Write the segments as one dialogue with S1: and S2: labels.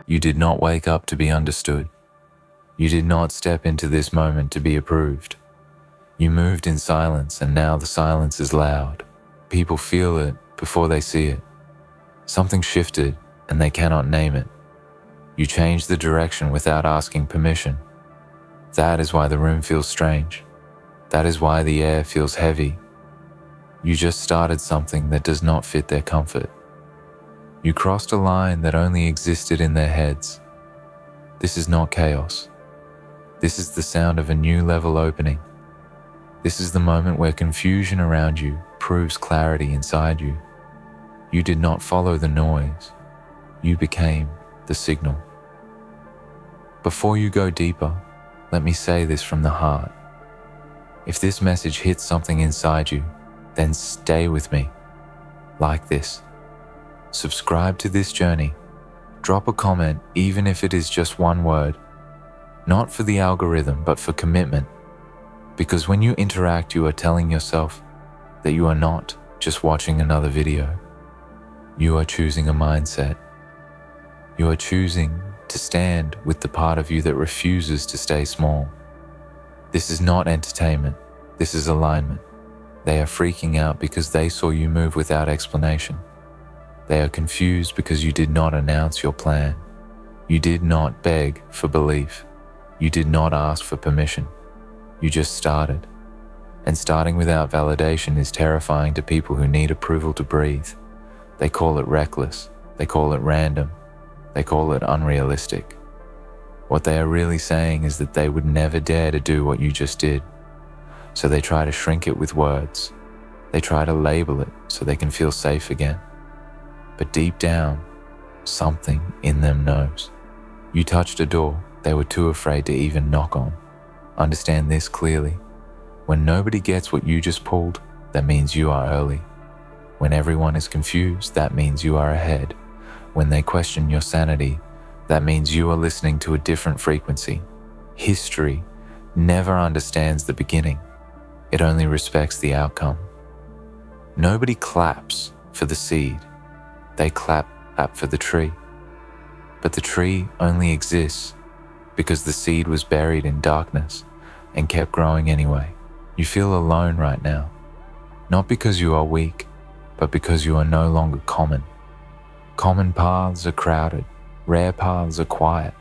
S1: You did not wake up to be understood. You did not step into this moment to be approved. You moved in silence, and now the silence is loud. People feel it before they see it. Something shifted, and they cannot name it. You changed the direction without asking permission. That is why the room feels strange. That is why the air feels heavy. You just started something that does not fit their comfort. You crossed a line that only existed in their heads. This is not chaos. This is the sound of a new level opening. This is the moment where confusion around you proves clarity inside you. You did not follow the noise. You became the signal. Before you go deeper, let me say this from the heart. If this message hits something inside you, then stay with me, like this. Subscribe to this journey. Drop a comment, even if it is just one word. Not for the algorithm, but for commitment. Because when you interact, you are telling yourself that you are not just watching another video. You are choosing a mindset. You are choosing to stand with the part of you that refuses to stay small. This is not entertainment. This is alignment. They are freaking out because they saw you move without explanation. They are confused because you did not announce your plan. You did not beg for belief. You did not ask for permission. You just started. And starting without validation is terrifying to people who need approval to breathe. They call it reckless. They call it random. They call it unrealistic. What they are really saying is that they would never dare to do what you just did. So they try to shrink it with words. They try to label it so they can feel safe again. But deep down, something in them knows. You touched a door they were too afraid to even knock on. Understand this clearly. When nobody gets what you just pulled, that means you are early. When everyone is confused, that means you are ahead. When they question your sanity, that means you are listening to a different frequency. History never understands the beginning. It only respects the outcome. Nobody claps for the seed. They clap for the tree. But the tree only exists because the seed was buried in darkness and kept growing anyway. You feel alone right now, not because you are weak, but because you are no longer common. Common paths are crowded. Rare paths are quiet.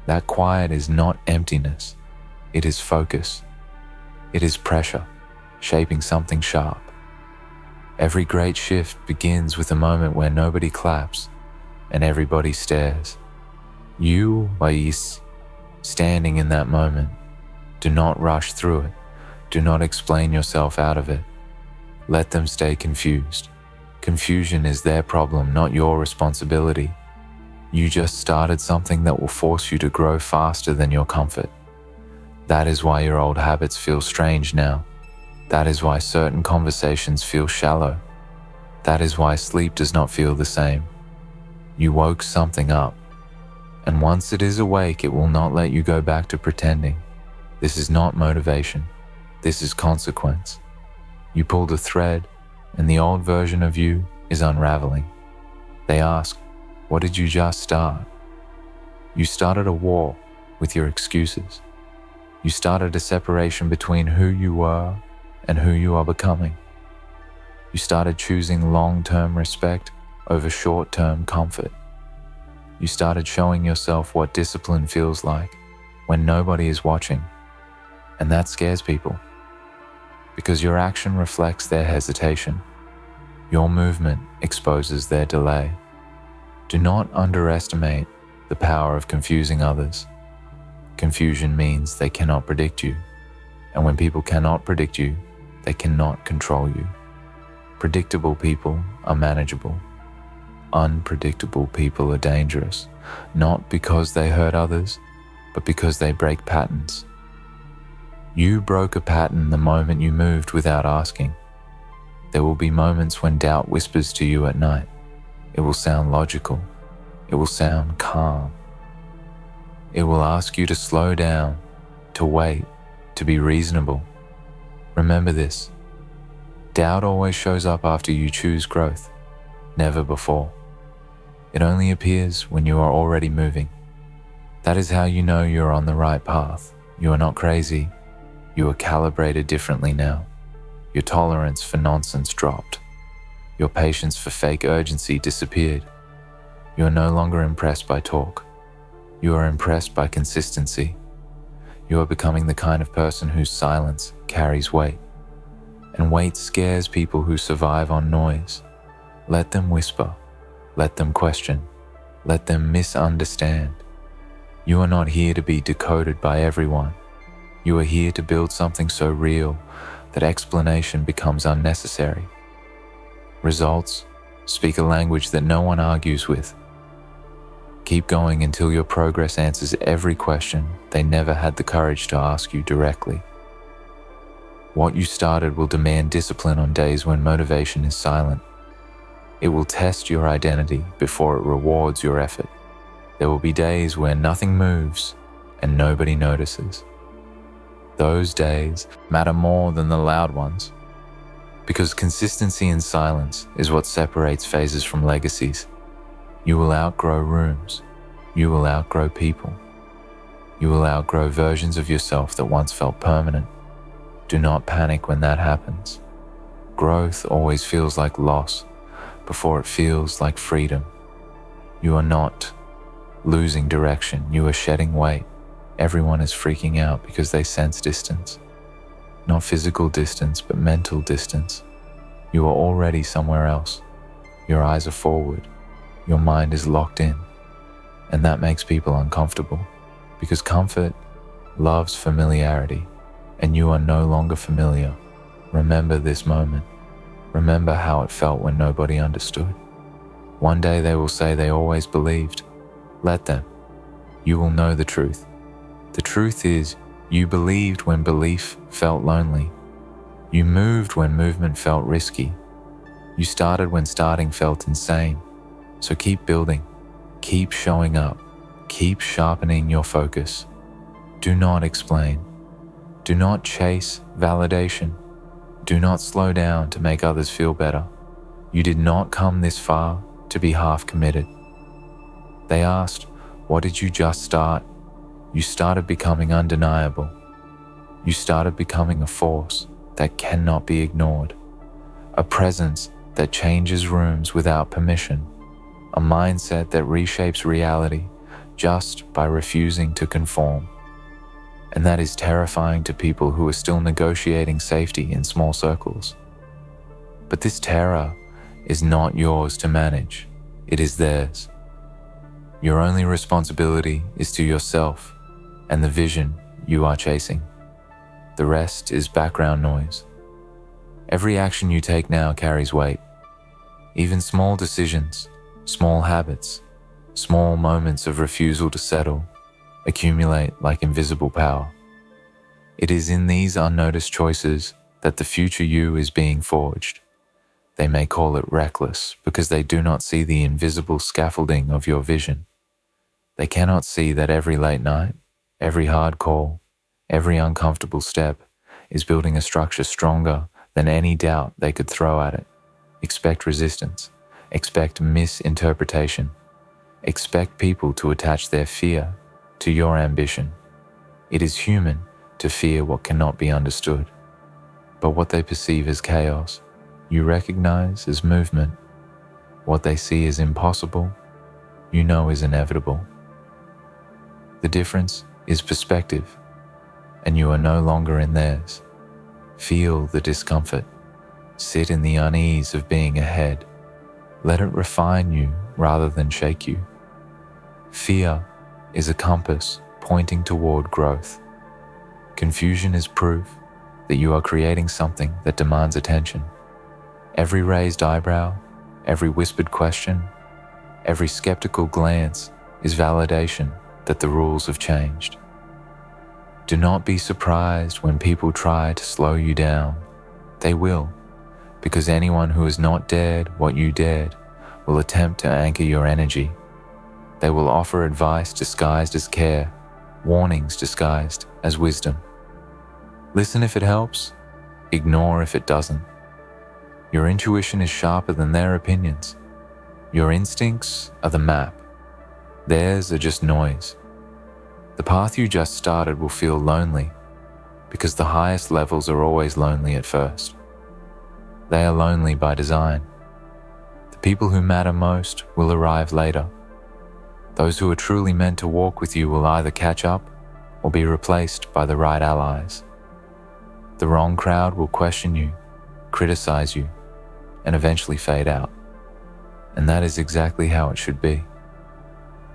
S1: That quiet is not emptiness. It is focus. It is pressure, shaping something sharp. Every great shift begins with a moment where nobody claps and everybody stares. You are standing in that moment. Do not rush through it. Do not explain yourself out of it. Let them stay confused. Confusion is their problem, not your responsibility. You just started something that will force you to grow faster than your comfort. That is why your old habits feel strange now. That is why certain conversations feel shallow. That is why sleep does not feel the same. You woke something up. And once it is awake, it will not let you go back to pretending. This is not motivation. This is consequence. You pulled a thread, and the old version of you is unraveling. They ask, what did you just start? You started a war with your excuses. You started a separation between who you were and who you are becoming. You started choosing long-term respect over short-term comfort. You started showing yourself what discipline feels like when nobody is watching. And that scares people, because your action reflects their hesitation. Your movement exposes their delay. Do not underestimate the power of confusing others. Confusion means they cannot predict you. And when people cannot predict you, they cannot control you. Predictable people are manageable. Unpredictable people are dangerous, not because they hurt others, but because they break patterns. You broke a pattern the moment you moved without asking. There will be moments when doubt whispers to you at night. It will sound logical. It will sound calm. It will ask you to slow down, to wait, to be reasonable. Remember this. Doubt always shows up after you choose growth, never before. It only appears when you are already moving. That is how you know you are on the right path. You are not crazy. You are calibrated differently now. Your tolerance for nonsense dropped. Your patience for fake urgency disappeared. You are no longer impressed by talk. You are impressed by consistency. You are becoming the kind of person whose silence carries weight. And weight scares people who survive on noise. Let them whisper. Let them question. Let them misunderstand. You are not here to be decoded by everyone. You are here to build something so real that explanation becomes unnecessary. Results speak a language that no one argues with. Keep going until your progress answers every question they never had the courage to ask you directly. What you started will demand discipline on days when motivation is silent. It will test your identity before it rewards your effort. There will be days where nothing moves and nobody notices. Those days matter more than the loud ones, because consistency in silence is what separates phases from legacies. You will outgrow rooms. You will outgrow people. You will outgrow versions of yourself that once felt permanent. Do not panic when that happens. Growth always feels like loss before it feels like freedom. You are not losing direction. You are shedding weight. Everyone is freaking out because they sense distance. Not physical distance, but mental distance. You are already somewhere else. Your eyes are forward. Your mind is locked in. And that makes people uncomfortable, because comfort loves familiarity, and you are no longer familiar. Remember this moment. Remember how it felt when nobody understood. One day they will say they always believed. Let them. You will know the truth. The truth is, you believed when belief felt lonely. You moved when movement felt risky. You started when starting felt insane. So keep building. Keep showing up. Keep sharpening your focus. Do not explain. Do not chase validation. Do not slow down to make others feel better. You did not come this far to be half committed. They asked, what did you just start? You started becoming undeniable. You started becoming a force that cannot be ignored. A presence that changes rooms without permission. A mindset that reshapes reality just by refusing to conform. And that is terrifying to people who are still negotiating safety in small circles. But this terror is not yours to manage. It is theirs. Your only responsibility is to yourself and the vision you are chasing. The rest is background noise. Every action you take now carries weight. Even small decisions, small habits, small moments of refusal to settle accumulate like invisible power. It is in these unnoticed choices that the future you is being forged. They may call it reckless because they do not see the invisible scaffolding of your vision. They cannot see that every late night, every hard call, every uncomfortable step is building a structure stronger than any doubt they could throw at it. Expect resistance. Expect misinterpretation. Expect people to attach their fear to your ambition. It is human to fear what cannot be understood, but what they perceive as chaos, you recognize as movement. What they see as impossible, you know is inevitable. The difference is perspective, and you are no longer in theirs. Feel the discomfort. Sit in the unease of being ahead. Let it refine you rather than shake you. Fear is a compass pointing toward growth. Confusion is proof that you are creating something that demands attention. Every raised eyebrow, every whispered question, every skeptical glance is validation that the rules have changed. Do not be surprised when people try to slow you down. They will, because anyone who has not dared what you dared will attempt to anchor your energy. They will offer advice disguised as care, warnings disguised as wisdom. Listen if it helps, ignore if it doesn't. Your intuition is sharper than their opinions. Your instincts are the map. Theirs are just noise. The path you just started will feel lonely because the highest levels are always lonely at first. They are lonely by design. The people who matter most will arrive later. Those who are truly meant to walk with you will either catch up or be replaced by the right allies. The wrong crowd will question you, criticize you, and eventually fade out. And that is exactly how it should be.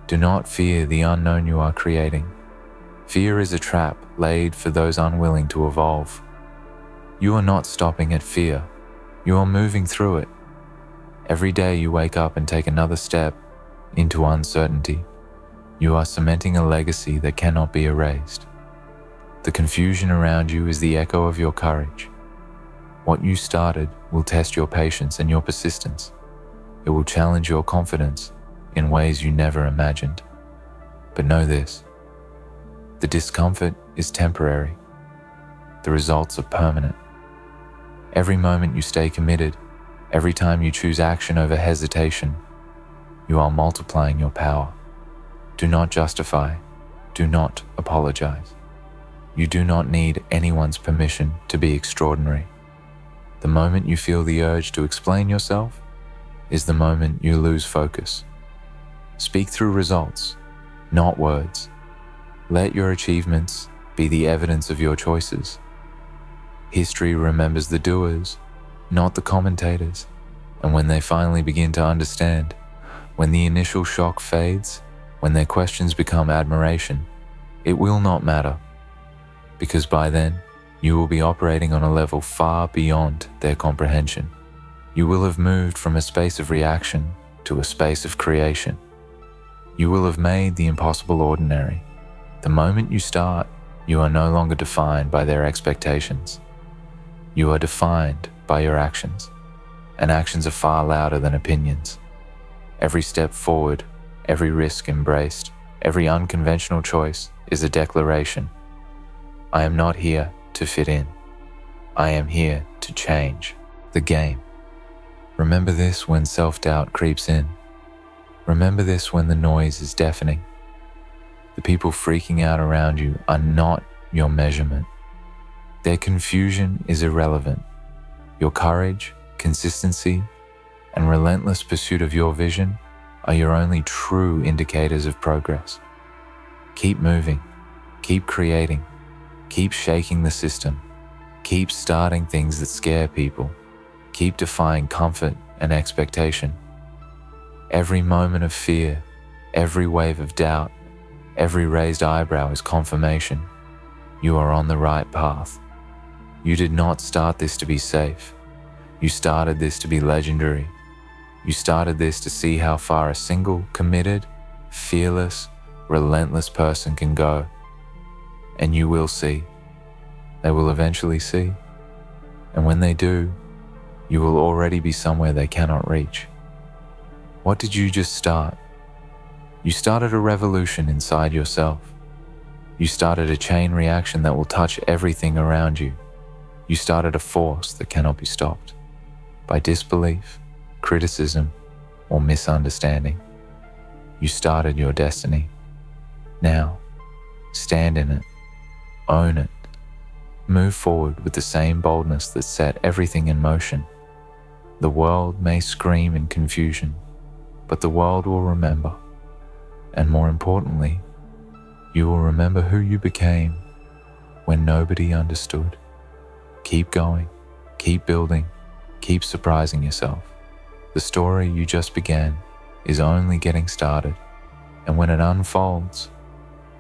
S1: Do not fear the unknown you are creating. Fear is a trap laid for those unwilling to evolve. You are not stopping at fear. You are moving through it. Every day you wake up and take another step into uncertainty. You are cementing a legacy that cannot be erased. The confusion around you is the echo of your courage. What you started will test your patience and your persistence. It will challenge your confidence in ways you never imagined. But know this: the discomfort is temporary. The results are permanent. Every moment you stay committed, every time you choose action over hesitation, you are multiplying your power. Do not justify. Do not apologize. You do not need anyone's permission to be extraordinary. The moment you feel the urge to explain yourself is the moment you lose focus. Speak through results, not words. Let your achievements be the evidence of your choices. History remembers the doers, not the commentators. And when they finally begin to understand, when the initial shock fades, when their questions become admiration, it will not matter. Because by then, you will be operating on a level far beyond their comprehension. You will have moved from a space of reaction to a space of creation. You will have made the impossible ordinary. The moment you start, you are no longer defined by their expectations. You are defined by your actions, and actions are far louder than opinions. Every step forward, every risk embraced, every unconventional choice is a declaration. I am not here to fit in. I am here to change the game. Remember this when self-doubt creeps in. Remember this when the noise is deafening. The people freaking out around you are not your measurement. Their confusion is irrelevant. Your courage, consistency, and relentless pursuit of your vision are your only true indicators of progress. Keep moving, keep creating, keep shaking the system, keep starting things that scare people, keep defying comfort and expectation. Every moment of fear, every wave of doubt, every raised eyebrow is confirmation. You are on the right path. You did not start this to be safe. You started this to be legendary. You started this to see how far a single, committed, fearless, relentless person can go. And you will see. They will eventually see. And when they do, you will already be somewhere they cannot reach. What did you just start? You started a revolution inside yourself. You started a chain reaction that will touch everything around you. You started a force that cannot be stopped by disbelief, criticism, or misunderstanding. You started your destiny. Now, stand in it, own it, move forward with the same boldness that set everything in motion. The world may scream in confusion, but the world will remember. And more importantly, you will remember who you became when nobody understood. Keep going, keep building, keep surprising yourself. The story you just began is only getting started, and when it unfolds,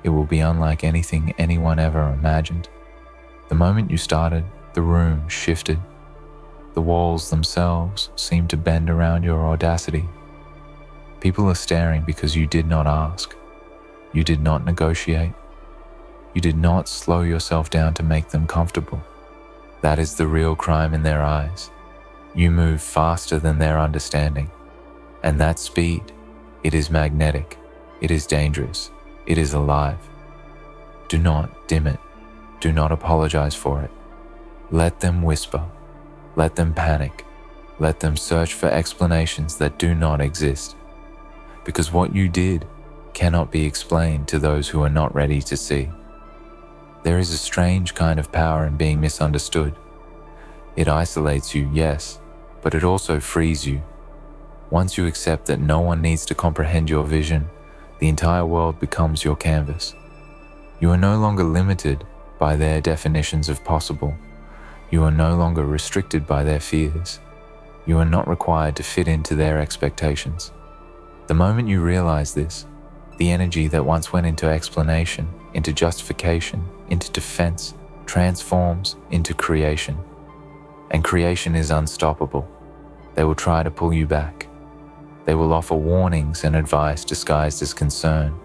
S1: it will be unlike anything anyone ever imagined. The moment you started, the room shifted. The walls themselves seemed to bend around your audacity. People are staring because you did not ask. You did not negotiate. You did not slow yourself down to make them comfortable. That is the real crime in their eyes. You move faster than their understanding. And that speed, it is magnetic. It is dangerous. It is alive. Do not dim it. Do not apologize for it. Let them whisper. Let them panic. Let them search for explanations that do not exist, because what you did cannot be explained to those who are not ready to see. There is a strange kind of power in being misunderstood. It isolates you, yes, but it also frees you. Once you accept that no one needs to comprehend your vision, the entire world becomes your canvas. You are no longer limited by their definitions of possible. You are no longer restricted by their fears. You are not required to fit into their expectations. The moment you realize this, the energy that once went into explanation, into justification, into defense, transforms into creation. And creation is unstoppable. They will try to pull you back. They will offer warnings and advice disguised as concern.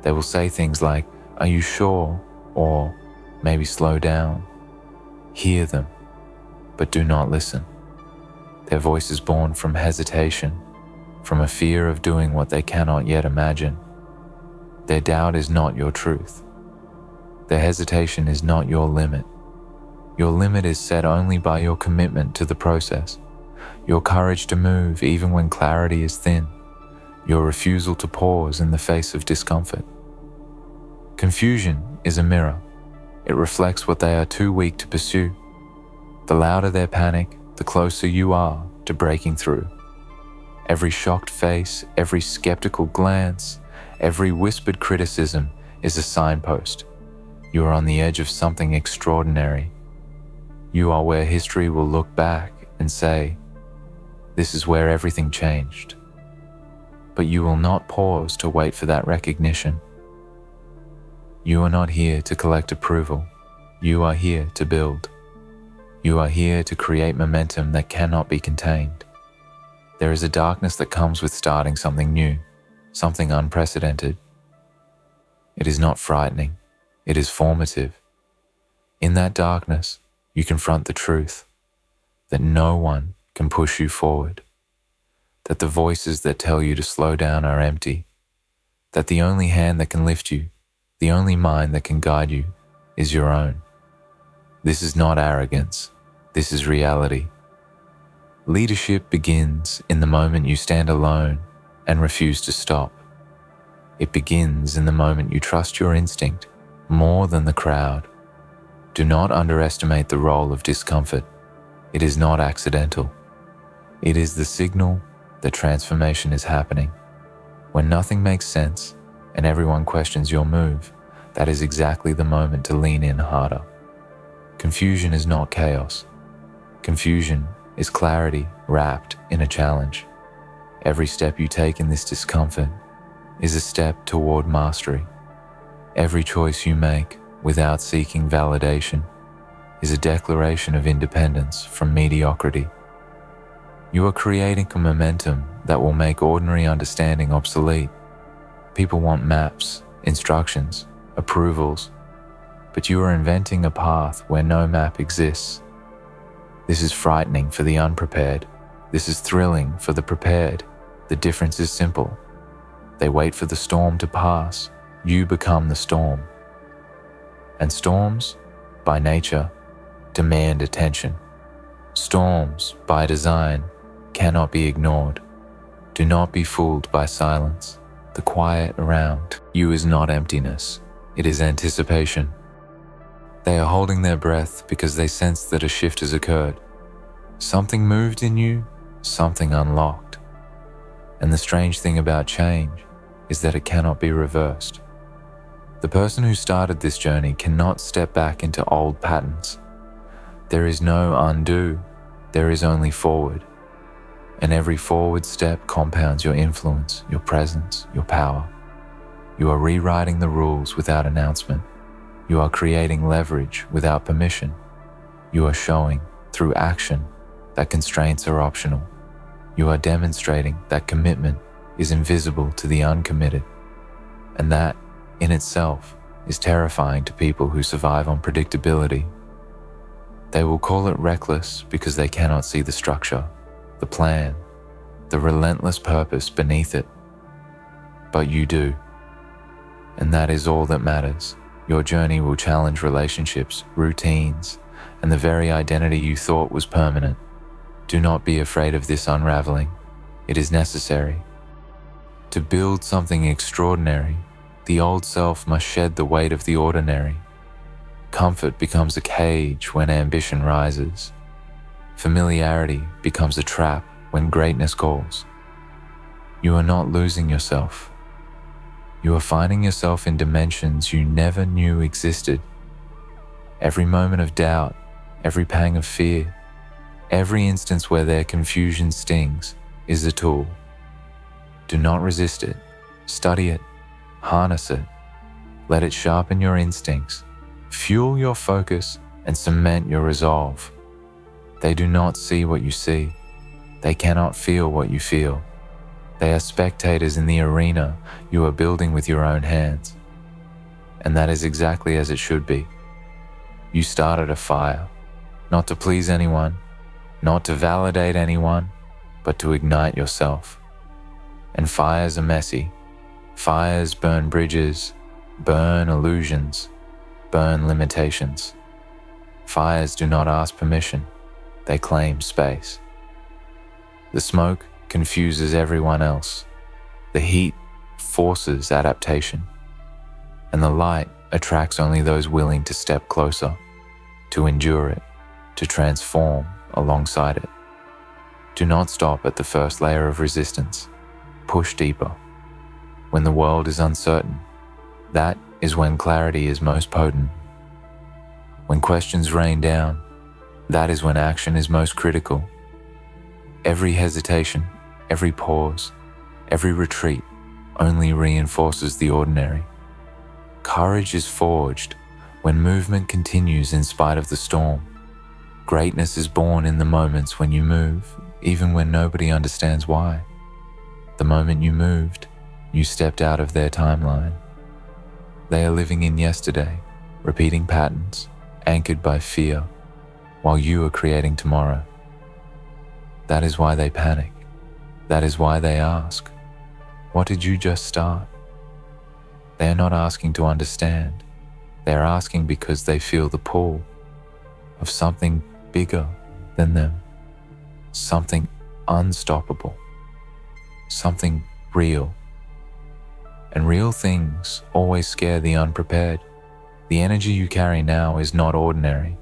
S1: They will say things like, "Are you sure?" or maybe slow down. Hear them, but do not listen. Their voice is born from hesitation, from a fear of doing what they cannot yet imagine. Their doubt is not your truth. Their hesitation is not your limit. Your limit is set only by your commitment to the process, your courage to move even when clarity is thin, your refusal to pause in the face of discomfort. Confusion is a mirror. It reflects what they are too weak to pursue. The louder their panic, the closer you are to breaking through. Every shocked face, every skeptical glance, every whispered criticism is a signpost. You are on the edge of something extraordinary. You are where history will look back and say, "This is where everything changed." But you will not pause to wait for that recognition. You are not here to collect approval. You are here to build. You are here to create momentum that cannot be contained. There is a darkness that comes with starting something new, something unprecedented. It is not frightening. It is formative. In that darkness, you confront the truth that no one can push you forward, that the voices that tell you to slow down are empty, that the only hand that can lift you, the only mind that can guide you, is your own. This is not arrogance. This is reality. Leadership begins in the moment you stand alone and refuse to stop. It begins in the moment you trust your instinct more than the crowd. Do not underestimate the role of discomfort. It is not accidental. It is the signal that transformation is happening. When nothing makes sense and everyone questions your move, that is exactly the moment to lean in harder. Confusion is not chaos. Confusion is clarity wrapped in a challenge. Every step you take in this discomfort is a step toward mastery. Every choice you make without seeking validation is a declaration of independence from mediocrity. You are creating a momentum that will make ordinary understanding obsolete. People want maps, instructions, approvals, but you are inventing a path where no map exists. This is frightening for the unprepared. This is thrilling for the prepared. The difference is simple. They wait for the storm to pass. You become the storm. And storms, by nature, demand attention. Storms, by design, cannot be ignored. Do not be fooled by silence. The quiet around you is not emptiness. It is anticipation. They are holding their breath because they sense that a shift has occurred. Something moved in you, something unlocked. And the strange thing about change is that it cannot be reversed. The person who started this journey cannot step back into old patterns. There is no undo, there is only forward. And every forward step compounds your influence, your presence, your power. You are rewriting the rules without announcement. You are creating leverage without permission. You are showing, through action, that constraints are optional. You are demonstrating that commitment is invisible to the uncommitted. And that, in itself, is terrifying to people who survive on predictability. They will call it reckless because they cannot see the structure, the plan, the relentless purpose beneath it. But you do. And that is all that matters. Your journey will challenge relationships, routines, and the very identity you thought was permanent. Do not be afraid of this unraveling. It is necessary. To build something extraordinary, the old self must shed the weight of the ordinary. Comfort becomes a cage when ambition rises. Familiarity becomes a trap when greatness calls. You are not losing yourself. You are finding yourself in dimensions you never knew existed. Every moment of doubt, every pang of fear, every instance where their confusion stings is a tool. Do not resist it. Study it. Harness it. Let it sharpen your instincts, fuel your focus, and cement your resolve. They do not see what you see. They cannot feel what you feel. They are spectators in the arena you are building with your own hands. And that is exactly as it should be. You started a fire, not to please anyone, not to validate anyone, but to ignite yourself. And fires are messy. Fires burn bridges, burn illusions, burn limitations. Fires do not ask permission, they claim space. The smoke confuses everyone else. The heat forces adaptation. And the light attracts only those willing to step closer, to endure it, to transform alongside it. Do not stop at the first layer of resistance. Push deeper. When the world is uncertain, that is when clarity is most potent. When questions rain down, that is when action is most critical. Every hesitation, every pause, every retreat only reinforces the ordinary. Courage is forged when movement continues in spite of the storm. Greatness is born in the moments when you move, even when nobody understands why. The moment you moved, you stepped out of their timeline. They are living in yesterday, repeating patterns, anchored by fear, while you are creating tomorrow. That is why they panic. That is why they ask, what did you just start? They are not asking to understand. They are asking because they feel the pull of something bigger than them, something unstoppable, something real. And real things always scare the unprepared. The energy you carry now is not ordinary.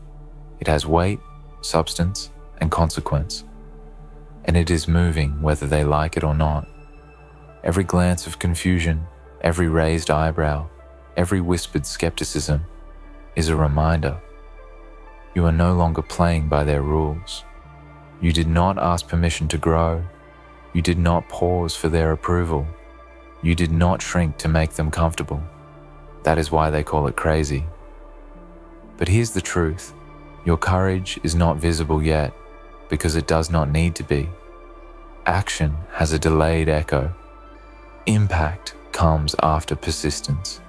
S1: It has weight, substance, and consequence. And it is moving whether they like it or not. Every glance of confusion, every raised eyebrow, every whispered skepticism is a reminder. You are no longer playing by their rules. You did not ask permission to grow. You did not pause for their approval. You did not shrink to make them comfortable. That is why they call it crazy. But here's the truth. Your courage is not visible yet because it does not need to be. Action has a delayed echo. Impact comes after persistence.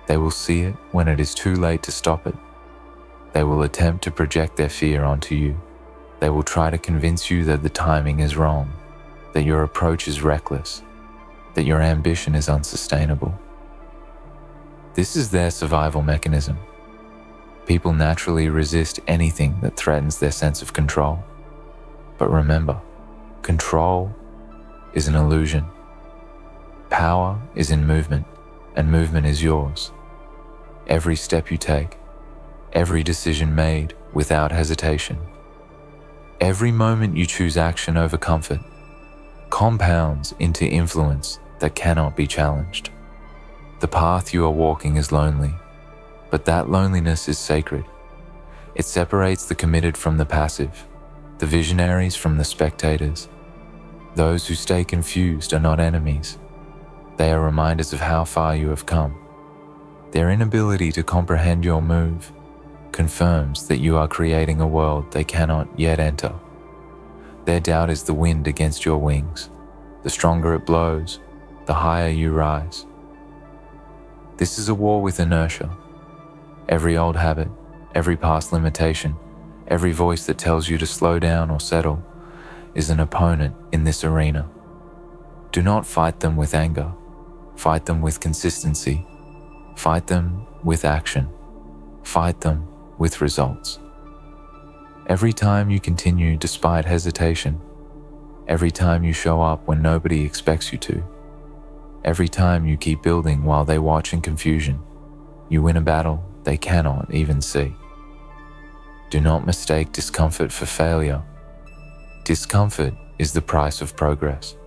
S1: They will see it when it is too late to stop it. They will attempt to project their fear onto you. They will try to convince you that the timing is wrong, that your approach is reckless, that your ambition is unsustainable. This is their survival mechanism. People naturally resist anything that threatens their sense of control. But remember, control is an illusion. Power is in movement, and movement is yours. Every step you take, every decision made without hesitation, every moment you choose action over comfort, compounds into influence that cannot be challenged. The path you are walking is lonely, but that loneliness is sacred. It separates the committed from the passive, the visionaries from the spectators. Those who stay confused are not enemies. They are reminders of how far you have come. Their inability to comprehend your move confirms that you are creating a world they cannot yet enter. Their doubt is the wind against your wings. The stronger it blows, the higher you rise. This is a war with inertia. Every old habit, every past limitation, every voice that tells you to slow down or settle is an opponent in this arena. Do not fight them with anger. Fight them with consistency. Fight them with action. Fight them with results. Every time you continue despite hesitation, every time you show up when nobody expects you to, every time you keep building while they watch in confusion, you win a battle they cannot even see. Do not mistake discomfort for failure. Discomfort is the price of progress.